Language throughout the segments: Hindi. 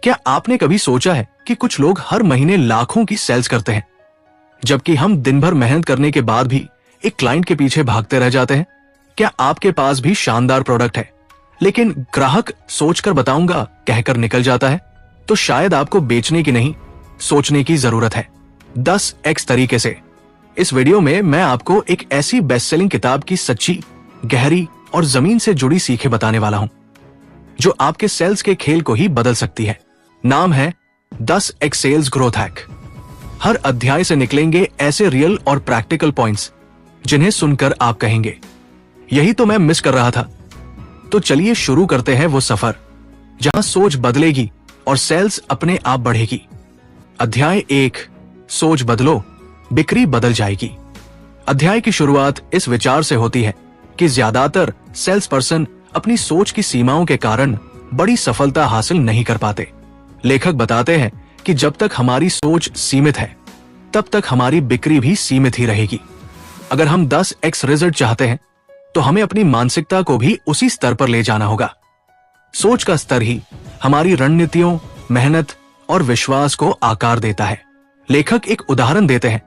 क्या आपने कभी सोचा है कि कुछ लोग हर महीने लाखों की सेल्स करते हैं, जबकि हम दिन भर मेहनत करने के बाद भी एक क्लाइंट के पीछे भागते रह जाते हैं? क्या आपके पास भी शानदार प्रोडक्ट है, लेकिन ग्राहक सोचकर बताऊंगा कहकर निकल जाता है? तो शायद आपको बेचने की नहीं, सोचने की जरूरत है। 10x तरीके से। इस वीडियो में मैं आपको एक ऐसी बेस्ट सेलिंग किताब की सच्ची, गहरी और जमीन से जुड़ी सीखें बताने वाला हूं, जो आपके सेल्स के खेल को ही बदल सकती है। नाम है 10x सेल्स ग्रोथ हैक। हर अध्याय से निकलेंगे ऐसे रियल और प्रैक्टिकल पॉइंट्स जिन्हें सुनकर आप कहेंगे, यही तो मैं मिस कर रहा था। तो चलिए शुरू करते हैं वो सफर जहां सोच बदलेगी और सेल्स अपने आप बढ़ेगी। अध्याय 1, सोच बदलो, बिक्री बदल जाएगी। अध्याय की शुरुआत इस विचार से होती है कि ज्यादातर सेल्स पर्सन अपनी सोच की सीमाओं के कारण बड़ी सफलता हासिल नहीं कर पाते। लेखक बताते हैं कि जब तक हमारी सोच सीमित है, तब तक हमारी बिक्री भी सीमित ही रहेगी। अगर हम 10x रिजल्ट चाहते हैं, तो हमें अपनी मानसिकता को भी उसी स्तर पर ले जाना होगा। सोच का स्तर ही हमारी रणनीतियों, मेहनत और विश्वास को आकार देता है। लेखक एक उदाहरण देते हैं।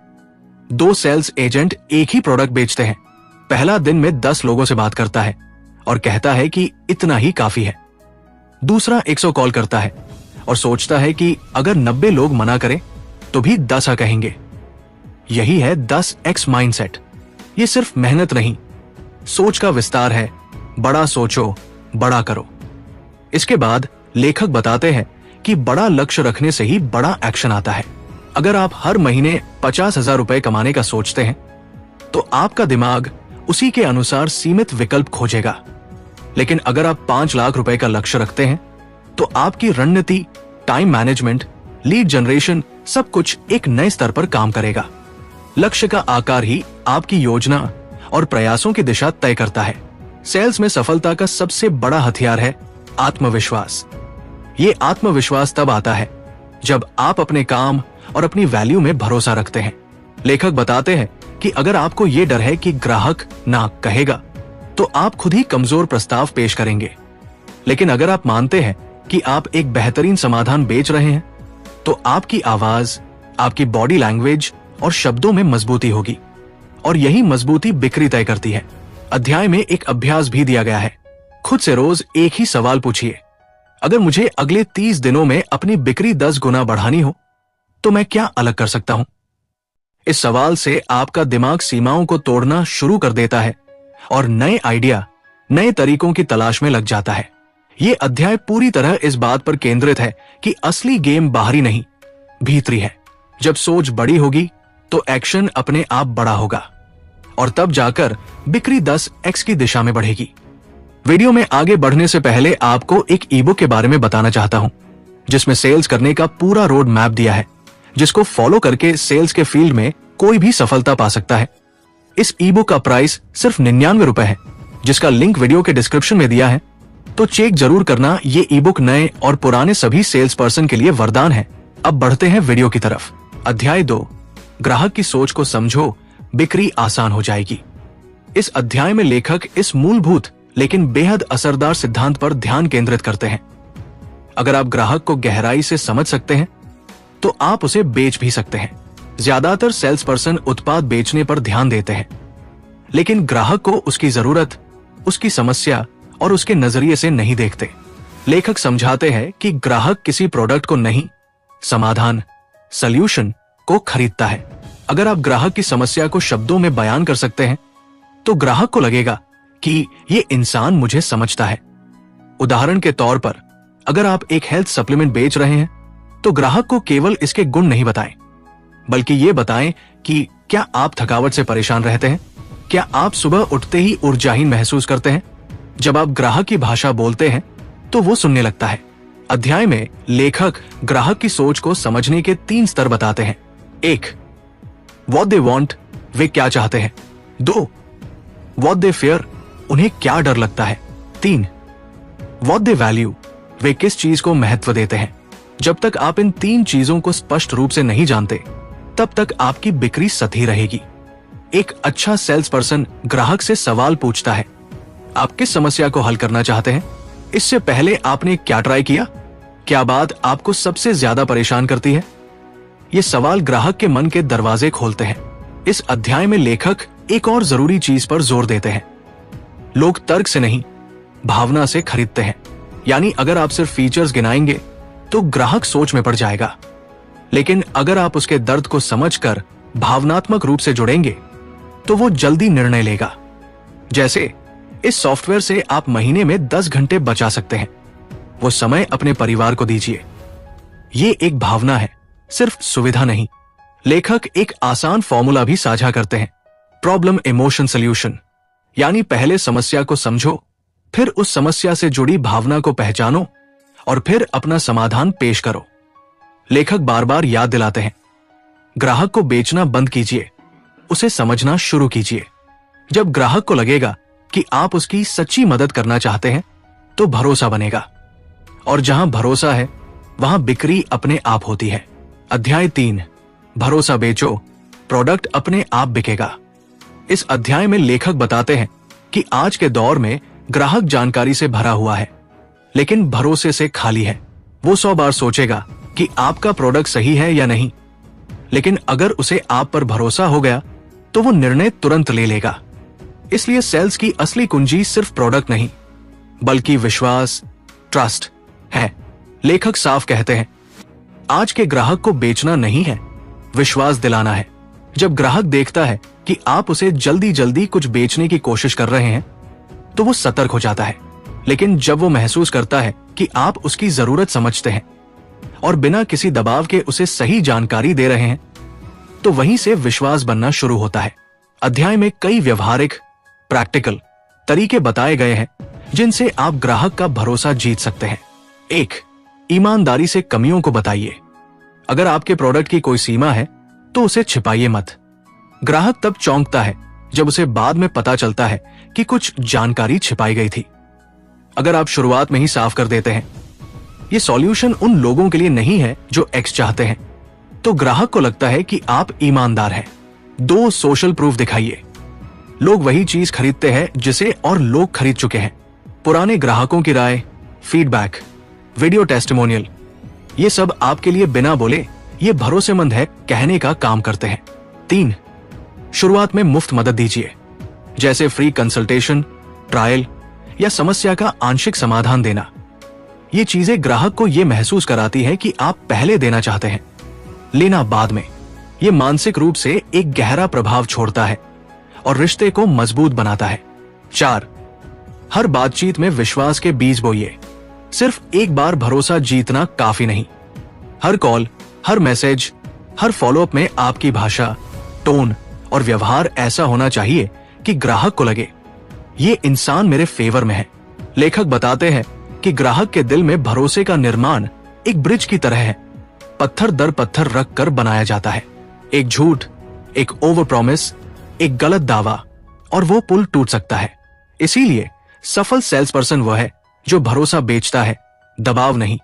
2 सेल्स एजेंट एक ही प्रोडक्ट बेचते हैं। पहला दिन में 10 लोगों से बात करता है और कहता है कि इतना ही काफी है। दूसरा 100 कॉल करता है और सोचता है कि अगर 90 लोग मना करें तो भी 10 कहेंगे। यही है 10x माइंडसेट। ये सिर्फ मेहनत नहीं, सोच का विस्तार है। बड़ा सोचो, बड़ा करो। इसके बाद लेखक बताते हैं कि बड़ा लक्ष्य रखने से ही बड़ा एक्शन आता है। अगर आप हर महीने 50,000 रुपए कमाने का सोचते हैं, तो आपका दिमाग उसी के अनुसार सीमित विकल्प खोजेगा। लेकिन अगर आप 5 लाख रुपए का लक्ष्य रखते हैं, तो आपकी रणनीति, टाइम मैनेजमेंट, लीड जनरेशन सब कुछ एक नए स्तर पर काम करेगा। लक्ष्य का आकार ही आपकी योजना और प्रयासों की दिशा तय करता है। सेल्स में सफलता का सबसे बड़ा हथियार है आत्मविश्वास। ये आत्मविश्वास तब आता है जब आप अपने काम और अपनी वैल्यू में भरोसा रखते हैं। लेखक बताते हैं कि अगर आपको ये डर है कि ग्राहक ना कहेगा, तो आप खुद ही कमजोर प्रस्ताव पेश करेंगे। लेकिन अगर आप मानते हैं कि आप एक बेहतरीन समाधान बेच रहे हैं, तो आपकी आवाज, आपकी बॉडी लैंग्वेज और शब्दों में मजबूती होगी, और यही मजबूती बिक्री तय करती है। अध्याय में एक अभ्यास भी दिया गया है। खुद से रोज एक ही सवाल पूछिए, अगर मुझे अगले 30 दिनों में अपनी बिक्री 10 गुना बढ़ानी हो, तो मैं क्या अलग कर सकता हूं? इस सवाल से आपका दिमाग सीमाओं को तोड़ना शुरू कर देता है और नए आइडिया, नए तरीकों की तलाश में लग जाता है। ये अध्याय पूरी तरह इस बात पर केंद्रित है कि असली गेम बाहरी नहीं, भीतरी है। जब सोच बड़ी होगी, तो एक्शन अपने आप बड़ा होगा, और तब जाकर बिक्री 10x की दिशा में बढ़ेगी। वीडियो में आगे बढ़ने से पहले आपको एक ईबुक के बारे में बताना चाहता हूं, जिसमें सेल्स करने का पूरा रोड मैप दिया है, जिसको फॉलो करके सेल्स के फील्ड में कोई भी सफलता पा सकता है। इस ईबुक का प्राइस सिर्फ 99 रुपए है, जिसका लिंक वीडियो के डिस्क्रिप्शन में दिया है, तो चेक जरूर करना। ये ईबुक नए और पुराने सभी सेल्स पर्सन के लिए वरदान है। अब बढ़ते हैं वीडियो की तरफ। अध्याय 2, ग्राहक की सोच को समझो, बिक्री आसान हो जाएगी। इस अध्याय में लेखक इस मूलभूत लेकिन बेहद असरदार सिद्धांत पर ध्यान केंद्रित करते हैं। अगर आप ग्राहक को गहराई से समझ सकते हैं, तो आप उसे बेच भी सकते हैं। ज्यादातर सेल्स पर्सन उत्पाद बेचने पर ध्यान देते हैं, लेकिन ग्राहक को उसकी जरूरत, उसकी समस्या और उसके नजरिए से नहीं देखते। लेखक समझाते हैं कि ग्राहक किसी प्रोडक्ट को नहीं, समाधान, सॉल्यूशन को खरीदता है। अगर आप ग्राहक की समस्या को शब्दों में बयान कर सकते हैं, तो ग्राहक को लगेगा कि ये इंसान मुझे समझता है। उदाहरण के तौर पर, अगर आप एक हेल्थ सप्लीमेंट बेच रहे हैं, तो ग्राहक को केवल इसके गुण नहीं बताएं, बल्कि ये बताएं कि क्या आप थकावट से परेशान रहते हैं? क्या आप सुबह उठते ही ऊर्जाहीन महसूस करते हैं? जब आप ग्राहक की भाषा बोलते हैं, तो वो सुनने लगता है। अध्याय में लेखक ग्राहक की सोच को समझने के 3 स्तर बताते हैं। 1, व्हाट दे वांट, वे क्या चाहते हैं। 2, व्हाट दे फियर, उन्हें क्या डर लगता है। 3, व्हाट दे वैल्यू, वे किस चीज को महत्व देते हैं। जब तक आप इन 3 चीजों को स्पष्ट रूप से नहीं जानते, तब तक आपकी बिक्री सधी रहेगी। एक अच्छा सेल्स पर्सन ग्राहक से सवाल पूछता है, आप किस समस्या को हल करना चाहते हैं? इससे पहले आपने क्या ट्राई किया? क्या बात आपको सबसे ज्यादा परेशान करती है? ये सवाल ग्राहक के मन के दरवाजे खोलते हैं। इस अध्याय में लेखक एक और जरूरी चीज पर जोर देते हैं। लोग तर्क से नहीं, भावना से खरीदते हैं। यानी अगर आप सिर्फ फीचर्स गिनाएंगे तो ग्राहक सोच में पड़ जाएगा, लेकिन अगर आप उसके दर्द को समझकर भावनात्मक रूप से जुड़ेंगे तो वो जल्दी निर्णय लेगा। जैसे इस सॉफ्टवेयर से आप महीने में 10 घंटे बचा सकते हैं, वो समय अपने परिवार को दीजिए। ये एक भावना है, सिर्फ सुविधा नहीं। लेखक एक आसान फॉर्मूला भी साझा करते हैं, प्रॉब्लम इमोशन सॉल्यूशन। यानी पहले समस्या को समझो, फिर उस समस्या से जुड़ी भावना को पहचानो और फिर अपना समाधान पेश करो। लेखक बार बार याद दिलाते हैं, ग्राहक को बेचना बंद कीजिए, उसे समझना शुरू कीजिए। जब ग्राहक को लगेगा कि आप उसकी सच्ची मदद करना चाहते हैं तो भरोसा बनेगा, और जहां भरोसा है वहां बिक्री अपने आप होती है। अध्याय 3, भरोसा बेचो, प्रोडक्ट अपने आप बिकेगा। इस अध्याय में लेखक बताते हैं कि आज के दौर में ग्राहक जानकारी से भरा हुआ है लेकिन भरोसे से खाली है। वो 100 बार सोचेगा कि आपका प्रोडक्ट सही है या नहीं, लेकिन अगर उसे आप पर भरोसा हो गया तो वो निर्णय तुरंत ले लेगा। इसलिए सेल्स की असली कुंजी सिर्फ प्रोडक्ट नहीं बल्कि विश्वास, ट्रस्ट है। लेखक साफ कहते हैं, आज के ग्राहक को बेचना नहीं है, विश्वास दिलाना है। जब ग्राहक देखता है कि आप उसे जल्दी जल्दी कुछ बेचने की कोशिश कर रहे हैं तो वो सतर्क हो जाता है, लेकिन जब वो महसूस करता है कि आप उसकी जरूरत समझते हैं और बिना किसी दबाव के उसे सही जानकारी दे रहे हैं तो वहीं से विश्वास बनना शुरू होता है। अध्याय में कई व्यवहारिक, प्रैक्टिकल तरीके बताए गए हैं जिनसे आप ग्राहक का भरोसा जीत सकते हैं। 1, ईमानदारी से कमियों को बताइए। अगर आपके प्रोडक्ट की कोई सीमा है तो उसे छिपाइए मत। ग्राहक तब चौंकता है जब उसे बाद में पता चलता है कि कुछ जानकारी छिपाई गई थी। अगर आप शुरुआत में ही साफ कर देते हैं, ये सॉल्यूशन उन लोगों के लिए नहीं है जो एक्स चाहते हैं, तो ग्राहक को लगता है कि आप ईमानदार हैं। 2, सोशल प्रूफ दिखाइए। लोग वही चीज खरीदते हैं जिसे और लोग खरीद चुके हैं। पुराने ग्राहकों की राय, फीडबैक, वीडियो टेस्टिमोनियल, ये सब आपके लिए बिना बोले ये भरोसेमंद है कहने का काम करते हैं। 3, शुरुआत में मुफ्त मदद दीजिए, जैसे फ्री कंसल्टेशन, ट्रायल या समस्या का आंशिक समाधान देना। ये चीजें ग्राहक को ये महसूस कराती है कि आप पहले देना चाहते हैं, लेना बाद में। ये मानसिक रूप से एक गहरा प्रभाव छोड़ता है और रिश्ते को मजबूत बनाता है। 4, हर बातचीत में विश्वास के बीज बोइए। सिर्फ एक बार भरोसा जीतना काफी नहीं। हर कॉल, हर मैसेज, हर फॉलोअप में आपकी भाषा, टोन और व्यवहार ऐसा होना चाहिए कि ग्राहक को लगे ये इंसान मेरे फेवर में है। लेखक बताते हैं कि ग्राहक के दिल में भरोसे का निर्माण एक ब्रिज की तरह है, पत्थर दर पत्थर रख कर बनाया जाता है। एक झूठ, एक ओवर प्रॉमिस, एक गलत दावा और वो पुल टूट सकता है। इसीलिए सफल सेल्स पर्सन वह है जो भरोसा बेचता है, दबाव नहीं।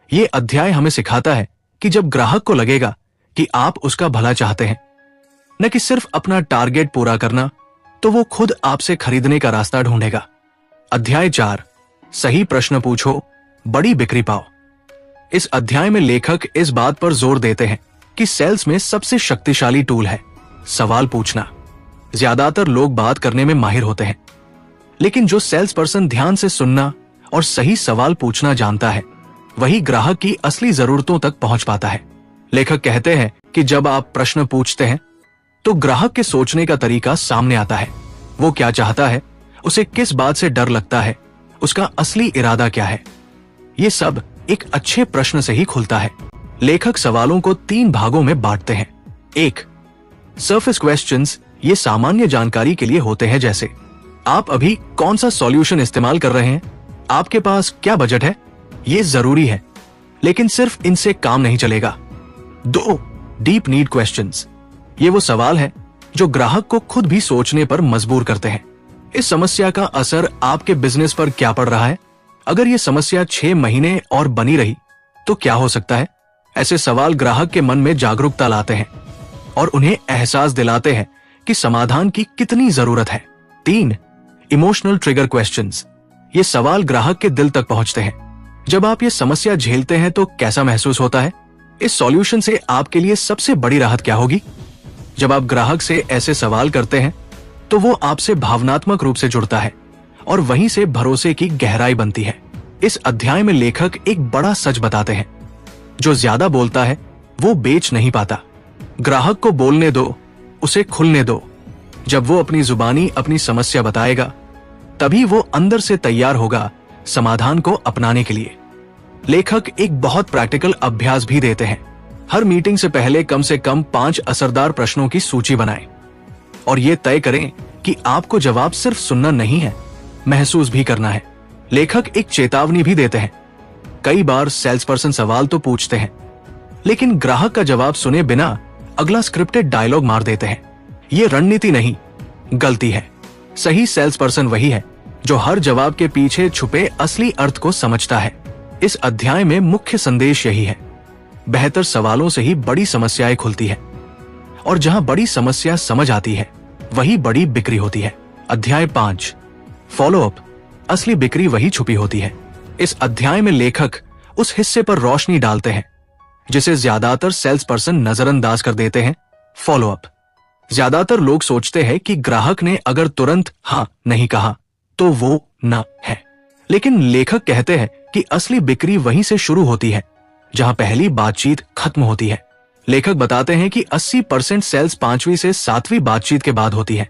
ये अध्याय हमें सिखाता है कि जब ग्राहक को लगेगा कि आप उसका भला चाहते हैं, न कि सिर्फ अपना टारगेट पूरा करना, तो वो खुद आपसे खरीदने का रास्ता ढूंढेगा। अध्याय 4, सही प्रश्न पूछो, बड़ी बिक्री पाओ। इस अध्याय में लेखक इस बात पर जोर देते हैं कि सेल्स में सबसे शक्तिशाली टूल है सवाल पूछना। ज्यादातर लोग बात करने में माहिर होते हैं, लेकिन जो सेल्स पर्सन ध्यान से सुनना और सही सवाल पूछना जानता है, वही ग्राहक की असली जरूरतों तक पहुंच पाता है। लेखक कहते हैं कि जब आप प्रश्न पूछते हैं तो ग्राहक के सोचने का तरीका सामने आता है। वो क्या चाहता है, उसे किस बात से डर लगता है, उसका असली इरादा क्या है। ये सब एक अच्छे प्रश्न से ही खुलता है। लेखक सवालों को 3 भागों में बांटते हैं। 1, सरफेस क्वेश्चंस, ये सामान्य जानकारी के लिए होते हैं, जैसे आप अभी कौन सा सॉल्यूशन इस्तेमाल कर रहे हैं, आपके पास क्या बजट है। ये जरूरी है, लेकिन सिर्फ इनसे काम नहीं चलेगा। 2, डीप नीड क्वेश्चंस, ये वो सवाल है जो ग्राहक को खुद भी सोचने पर मजबूर करते हैं। इस समस्या का असर आपके बिजनेस पर क्या पड़ रहा है, अगर ये समस्या 6 महीने और बनी रही तो क्या हो सकता है। ऐसे सवाल ग्राहक के मन में जागरूकता लाते हैं और उन्हें एहसास दिलाते हैं कि समाधान की कितनी जरूरत है। 3, इमोशनल ट्रिगर क्वेश्चंस, ये सवाल ग्राहक के दिल तक पहुंचते हैं। जब आप ये समस्या झेलते हैं तो कैसा महसूस होता है? इस सॉल्यूशन से आपके लिए सबसे बड़ी राहत क्या होगी? जब आप ग्राहक से ऐसे सवाल करते हैं तो वो आपसे भावनात्मक रूप से जुड़ता है और वहीं से भरोसे की गहराई बनती है। इस अध्याय में लेखक एक बड़ा सच बताते हैं, जो ज्यादा बोलता है वो बेच नहीं पाता। ग्राहक को बोलने दो, उसे खुलने दो। जब वो अपनी जुबानी अपनी समस्या बताएगा तभी वो अंदर से तैयार होगा समाधान को अपनाने के लिए। लेखक एक बहुत प्रैक्टिकल अभ्यास भी देते हैं। हर मीटिंग से पहले कम से कम 5 असरदार प्रश्नों की सूची बनाएं और ये तय करें कि आपको जवाब सिर्फ सुनना नहीं है, महसूस भी करना है। लेखक एक चेतावनी भी देते हैं। कई बार सेल्स पर्सन सवाल तो पूछते हैं लेकिन ग्राहक का जवाब सुने बिना अगला स्क्रिप्टेड डायलॉग मार देते हैं। ये रणनीति नहीं, गलती है। सही सेल्स पर्सन वही है जो हर जवाब के पीछे छुपे असली अर्थ को समझता है। इस अध्याय में मुख्य संदेश यही है, बेहतर सवालों से ही बड़ी समस्याएं खुलती है और जहां बड़ी समस्या समझ आती है वही बड़ी बिक्री होती है। अध्याय 5, फॉलोअप, असली बिक्री वही छुपी होती है। इस अध्याय में लेखक उस हिस्से पर रोशनी डालते हैं जिसे ज्यादातर सेल्स पर्सन नजरअंदाज कर देते हैं, फॉलोअप। ज्यादातर लोग सोचते हैं कि ग्राहक ने अगर तुरंत हाँ नहीं कहा तो वो ना है, लेकिन लेखक कहते हैं कि असली बिक्री वहीं से शुरू होती है जहां पहली बातचीत खत्म होती है। लेखक बताते हैं कि 80% सेल्स 5वीं से 7वीं बातचीत के बाद होती है,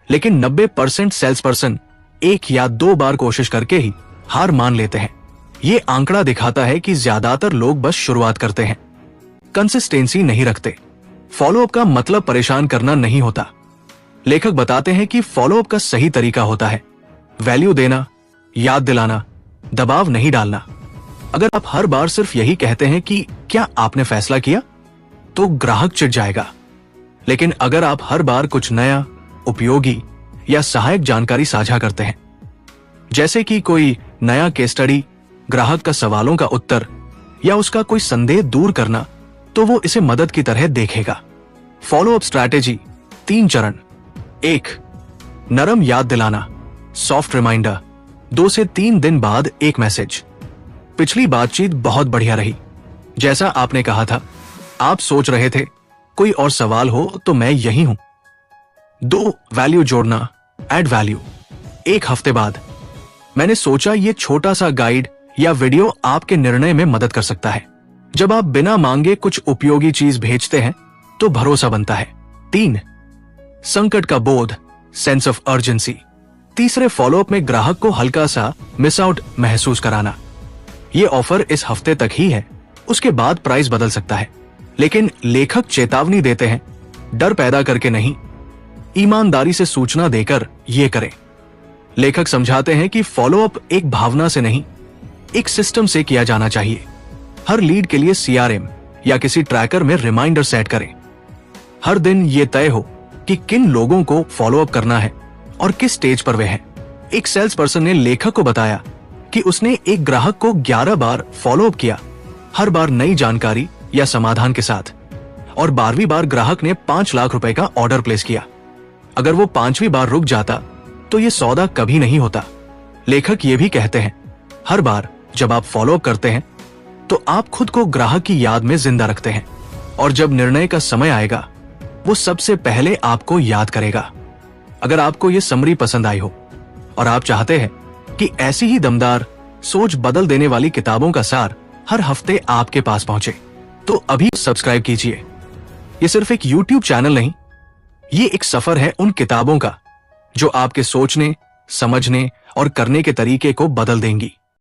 लेकिन 90% सेल्स पर्सन 1 या 2 बार कोशिश करके ही हार मान लेते हैं। ये आंकड़ा दिखाता है कि ज्यादातर लोग बस शुरुआत करते हैं, कंसिस्टेंसी नहीं रखते। फॉलोअप का मतलब परेशान करना नहीं होता। लेखक बताते हैं कि फॉलोअप का सही तरीका होता है वैल्यू देना, याद दिलाना, दबाव नहीं डालना। अगर आप हर बार सिर्फ यही कहते हैं कि क्या आपने फैसला किया, तो ग्राहक चिढ़ जाएगा। लेकिन अगर आप हर बार कुछ नया, उपयोगी या सहायक जानकारी साझा करते हैं, जैसे कि कोई नया केस स्टडी, ग्राहक का सवालों का उत्तर या उसका कोई संदेह दूर करना, तो वो इसे मदद की तरह देखेगा। फॉलोअप स्ट्रैटेजी 3 चरण। 1, नरम याद दिलाना, सॉफ्ट रिमाइंडर। 2 से 3 दिन बाद एक मैसेज, पिछली बातचीत बहुत बढ़िया रही, जैसा आपने कहा था, आप सोच रहे थे, कोई और सवाल हो तो मैं यही हूं। 2, वैल्यू जोड़ना, ऐड वैल्यू। 1 हफ्ते बाद, मैंने सोचा ये छोटा सा गाइड या वीडियो आपके निर्णय में मदद कर सकता है। जब आप बिना मांगे कुछ उपयोगी चीज भेजते हैं तो भरोसा बनता है। 3, संकट का बोध, सेंस ऑफ अर्जेंसी। तीसरे फॉलोअप में ग्राहक को हल्का सा मिस आउट महसूस कराना। ये ऑफर इस हफ्ते तक ही है, उसके बाद प्राइस बदल सकता है। लेकिन लेखक चेतावनी देते हैं, डर पैदा करके नहीं, ईमानदारी से सूचना देकर ये करें। लेखक समझाते हैं कि फॉलोअप एक भावना से नहीं, एक सिस्टम से किया जाना चाहिए। हर लीड के लिए CRM या किसी ट्रैकर में रिमाइंडर सेट करें। हर दिन ये तय हो कि किन लोगों को फॉलोअप करना है और किस स्टेज पर वे हैं। एक सेल्स पर्सन ने लेखक को बताया कि उसने एक ग्राहक को 11 बार फॉलोअप किया, हर बार नई जानकारी या समाधान के साथ, और 12वीं बार ग्राहक ने 5 लाख रुपए का ऑर्डर प्लेस किया। अगर वो 5वीं बार रुक जाता तो ये सौदा कभी नहीं होता। लेखक ये भी कहते हैं, हर बार जब आप फॉलोअप करते हैं तो आप खुद को ग्राहक की याद में जिंदा रखते हैं और जब निर्णय का समय आएगा वो सबसे पहले आपको याद करेगा। अगर आपको ये समरी पसंद आई हो और आप चाहते हैं कि ऐसी ही दमदार, सोच बदल देने वाली किताबों का सार हर हफ्ते आपके पास पहुंचे, तो अभी सब्सक्राइब कीजिए। ये सिर्फ एक YouTube चैनल नहीं, ये एक सफर है उन किताबों का जो आपके सोचने, समझने और करने के तरीके को बदल देंगी।